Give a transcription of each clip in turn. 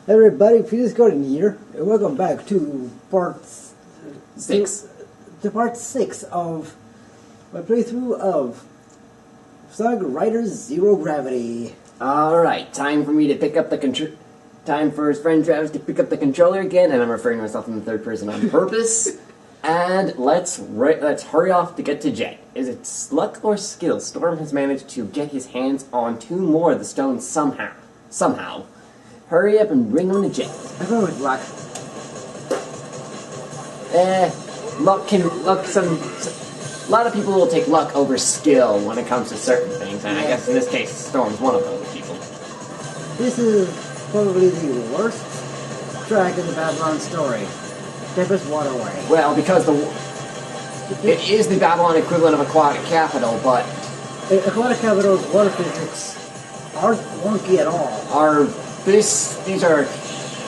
Everybody, Felix Gordon here, and welcome back to Six. part 6 of my playthrough of Sonic Riders Zero Gravity. Alright, time for me to pick up the time for his friend Travis to pick up the controller again, and I'm referring to myself in the third person on purpose. And let's hurry off to get to Jet. Is it luck or skill? Storm has managed to get his hands on 2 more of the stones somehow. Hurry up and bring him to Jet. I'm going with luck. A lot of people will take luck over skill when it comes to certain things, and I guess in this case, Storm's one of those people. This is probably the worst track in the Babylon story. Tempest Waterway. Well, because it is the Babylon equivalent of Aquatic Capital, but Aquatic Capital's water physics aren't wonky at all.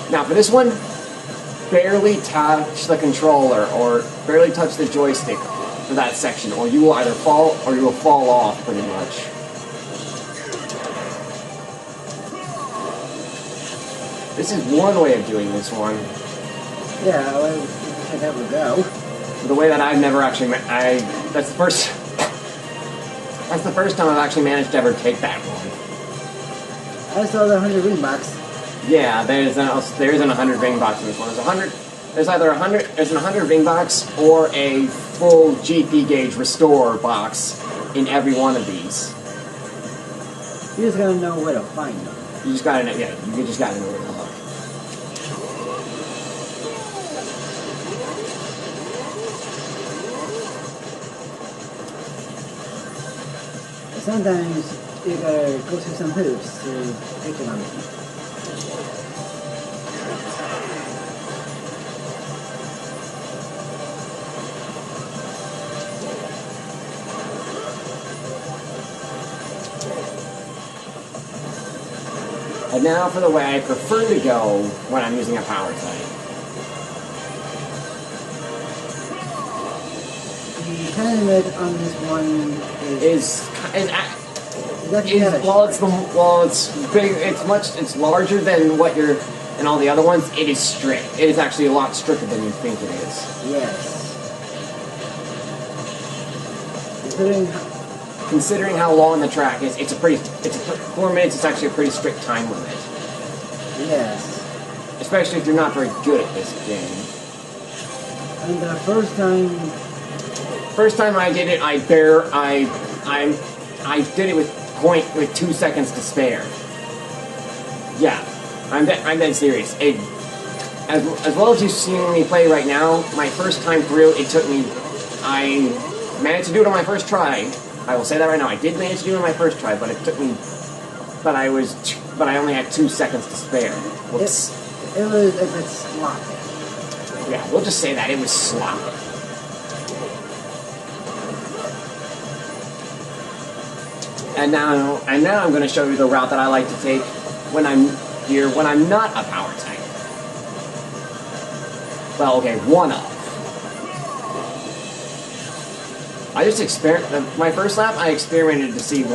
Now for this one, barely touch the controller or barely touch the joystick for that section, or you will either fall or you will fall off pretty much. This is one way of doing this one. Yeah, well, you should never go. The way that I've never actually, that's the first time I've actually managed to ever take that one. I saw the 100 ring box. Yeah, there isn't a 100 ring box in this one. There's either a 100 ring box or a full GP gauge restore box in every one of these. You just gotta know where to find them. You just gotta know, yeah, you just gotta know where to look. Sometimes you gotta go through some hoops to take them on. And now for the way I prefer to go when I'm using a power type. The time limit on this one It's big. It's larger than what you're in all the other ones. It is strict. It is actually a lot stricter than you think it is. Yes. Considering how long the track is, 4 minutes. It's actually a pretty strict time limit. Yes. Especially if you're not very good at this game. And the first time I did it, I did it with 2 seconds to spare. Yeah, I'm dead serious. As well as you've seen me play right now, my first time through, I managed to do it on my first try. I will say that right now. I did manage to do it on my first try, but it took me. But I only had 2 seconds to spare. Whoops. It was a bit sloppy. Yeah, we'll just say that it was sloppy. And now I'm going to show you the route that I like to take when I'm not a power type. Well, okay, one of. I just my first lap I experimented to see if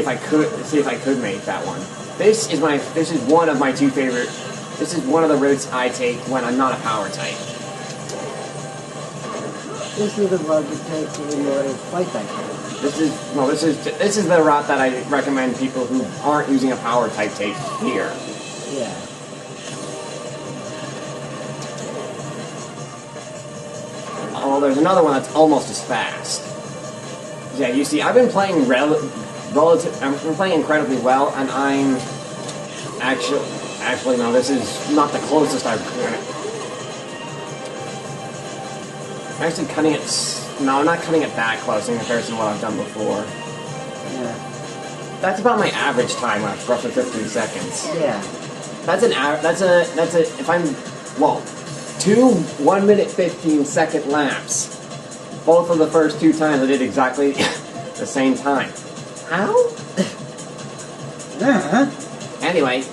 I could make that one. This is one of my 2 favorite. This is one of the routes I take when I'm not a power type. This is the route you take when you're a flight type. This is the route that I recommend people who aren't using a power type take here. Yeah. Oh, there's another one that's almost as fast. Yeah, you see, I've been playing I've been playing incredibly well, and I'm actually no, this is not the closest I've done it. I'm actually cutting it. No, I'm not cutting it that close in comparison to what I've done before. Yeah. That's about my average time, it's roughly 15 seconds. Yeah. If I'm, well, 2 1-minute 15-second laps. Both of the first 2 times I did exactly the same time. How? Anyway,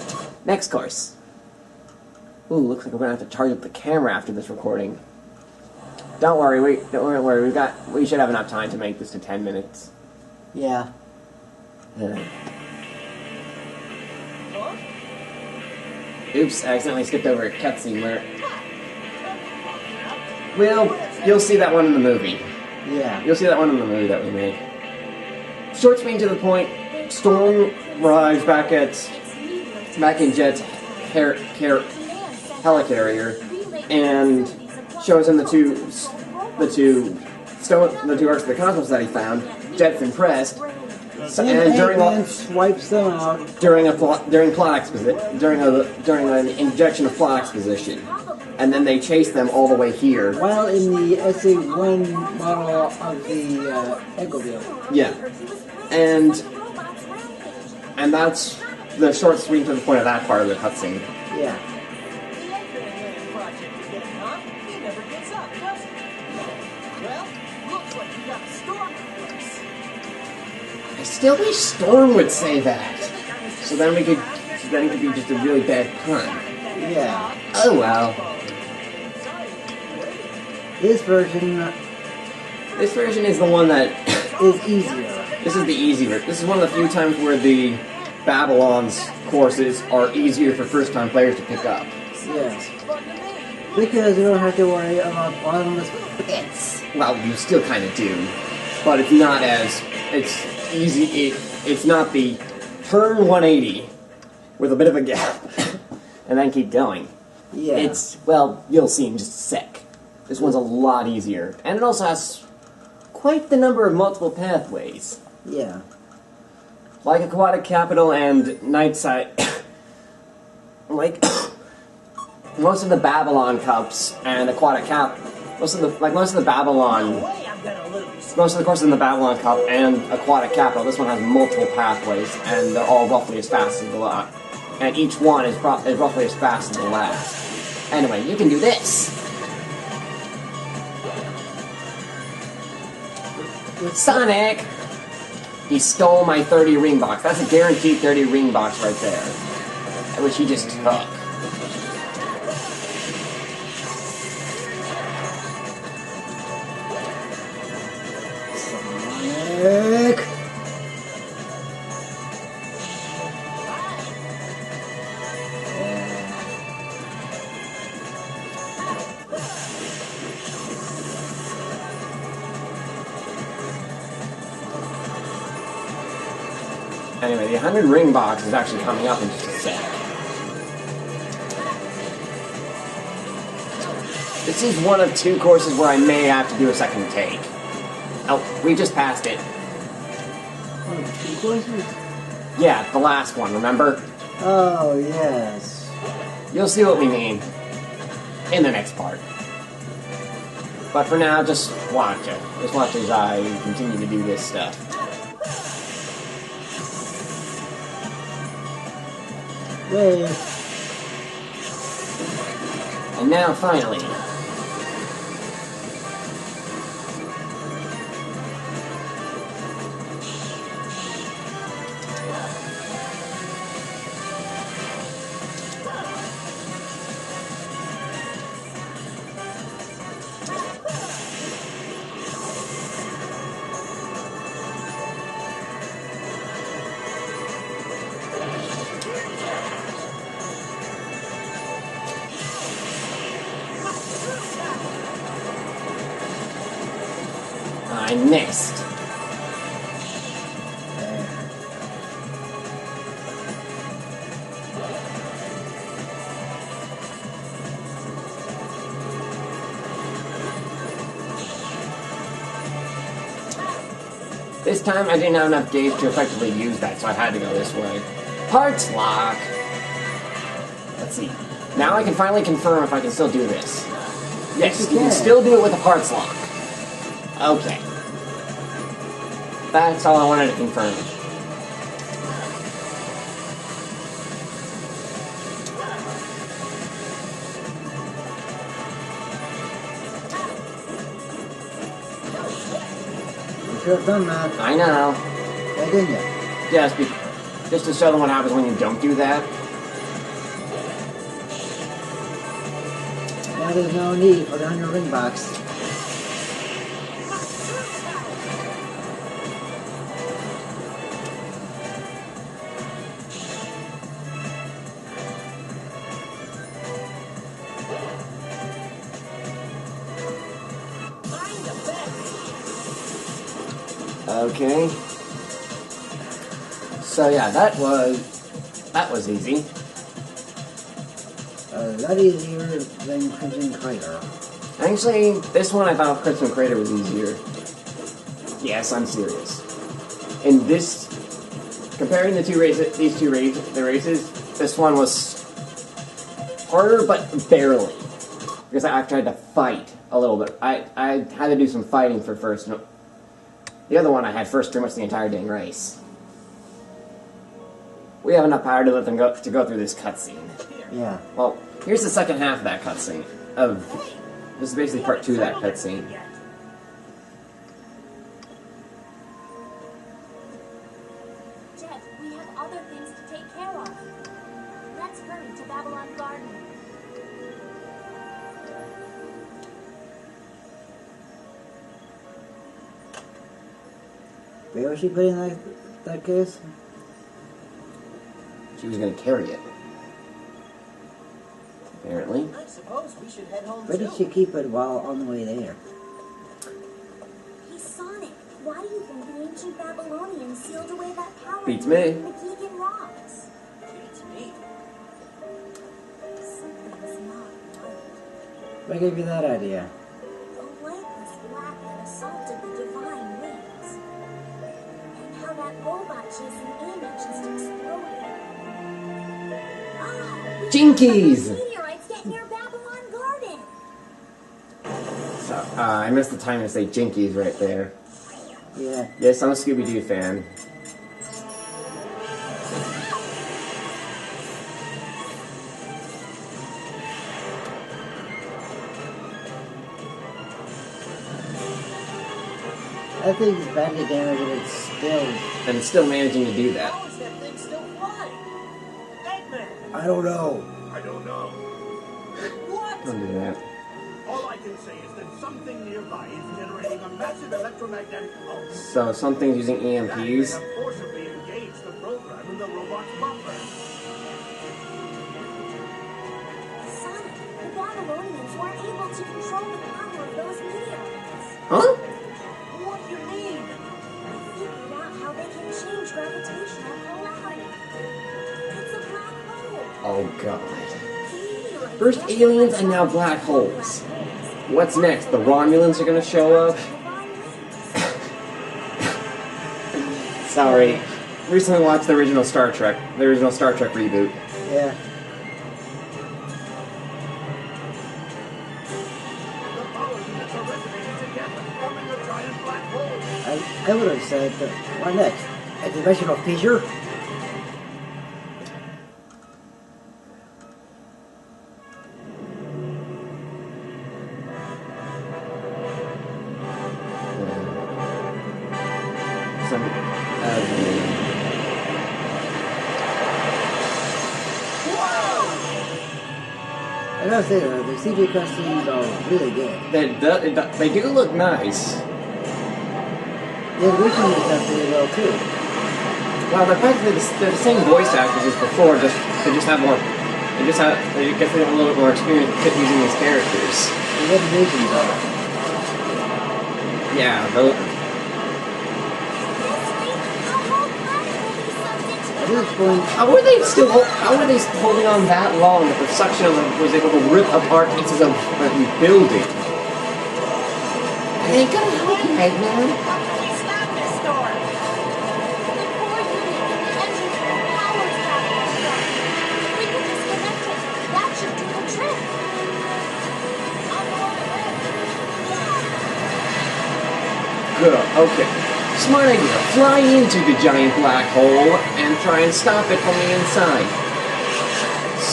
next course. Ooh, looks like we're gonna have to charge up the camera after this recording. Don't worry, we should have enough time to make this to 10 minutes. Yeah. Oops, I accidentally skipped over a cutscene where... Well, you'll see that one in the movie. Yeah. You'll see that one in the movie that we made. Short screen to the point. Storm arrives back in Jet's helicarrier and shows him the two arcs of the cosmos that he found. Jet's impressed. And during swipes them out during an injection of plot exposition, and then they chase them all the way here. While in the SA1 model of the Eggoville. Yeah, and that's the short screen to the point of that part of the cutscene. Yeah. I still wish Storm would say that. So then it could be just a really bad pun. Yeah. Oh well. This version is the one that is easier. This is the easy version. This is one of the few times where the Babylon's courses are easier for first-time players to pick up. Yes. Because you don't have to worry about bottomless pits. Well, you still kind of do, but it's not as easy. It's not the turn 180 with a bit of a gap and then keep going. Yeah. You'll see in just a sec. This one's a lot easier, and it also has quite the number of multiple pathways. Yeah. Like Aquatic Capital and Nightside, like most of the Babylon Cups and Aquatic Cap, most of the courses in the Babylon Cup and Aquatic Capital, this one has multiple pathways, and they're all roughly as fast as the last. And each one is roughly as fast as the last. Anyway, you can do this. Sonic! He stole my 30 ring box. That's a guaranteed 30 ring box right there. Which he just took. Sonic! Anyway, the 100 ring box is actually coming up in just a sec. This is one of two courses where I may have to do a second take. Oh, we just passed it. Oh, 2 courses? Yeah, the last one, remember? Oh, yes. You'll see what we mean in the next part. But for now, just watch it. Just watch as I continue to do this stuff. Wait. And now, finally. I missed. This time I didn't have enough gauge to effectively use that, so I had to go this way. Parts lock! Let's see. Now I can finally confirm if I can still do this. Yes, you can still do it with a parts lock. Okay. That's all I wanted to confirm. You should have done that. I know. Why didn't you? Just to show them what happens when you don't do that. Now there's no need for the 100 ring box. Okay. So yeah, that was easy. A lot easier than Crimson Crater. Actually, this one I thought Crimson Crater was easier. Yes, I'm serious. In this, comparing the races, this one was harder, but barely. Because I tried to fight a little bit. I had to do some fighting for first. No, the other one I had first pretty much the entire dang race. We have enough power to let them go through this cutscene. Yeah. Well, here's the second half of that cutscene. This is basically part 2 of that cutscene. Jet, we have other things to take care of. Let's hurry to Babylon Garden. Where was she putting that case? She was going to carry it. Apparently. I suppose we should head home Where did she keep it while on the way there? Hey, Sonic, why do you think the ancient Babylonians sealed away that power Beats in me. the Keegan rocks? Beats me. Something's not right. What gave you that idea? The lightless black had assaulted the divine wings. And how that robot chasing Amy just exploded. Ah! Jinkies! Meteorites get near Babylon Garden! So, I missed the time to say Jinkies right there. Yeah. Yes, I'm a Scooby-Doo fan. I think it's badly damaged, but it's still... And it's still managing to do that. How is that thing still flying? Eggman! I don't know. I don't know. What? Don't do that. All I can say is that something nearby is generating a massive electromagnetic pulse. So, something's using That may EMPs. have forcibly engaged the program in the robot's buffer. Sonic, the Babylonians weren't able to control the power of those meteorites. Huh? What do you mean? I figured out how they can change gravitational polarity. It's a black hole. Oh, God. Meteorites First rush aliens past and now black black holes. holes. What's next? The Romulans are gonna show up? Divine wings. Sorry. Recently watched the original Star Trek reboot. Yeah. The power units are resonating together, forming a giant black hole. I would have said, what next? A dimensional fissure? Some, I gotta say, the CG cutscenes are really good. they do look nice. The animation is done pretty well, too. Well, they're practically they're the same voice actors as before. They just have more. They guess they have a little bit more experience using these characters. The animations are. Yeah, those, At this point, how were they holding on that long that the suction was able to rip apart pieces of a building? It ain't gonna help you, Eggman. Please stop this store! The core unit in the engine room powers Babylon Garden. If we can disconnect it, that should do the trick. I'm the one ahead! Good, okay. Smart idea. Fly into the giant black hole and try and stop it from the inside.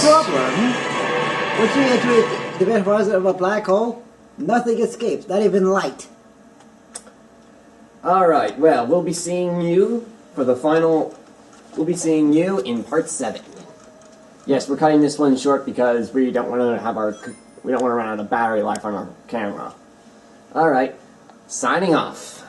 problem. Once you enter the horizon of a black hole, nothing escapes, not even light. Alright, well, we'll be seeing you for the final... We'll be seeing you in part 7. Yes, we're cutting this one short because we don't want to have our... We don't want to run out of battery life on our camera. Alright, signing off.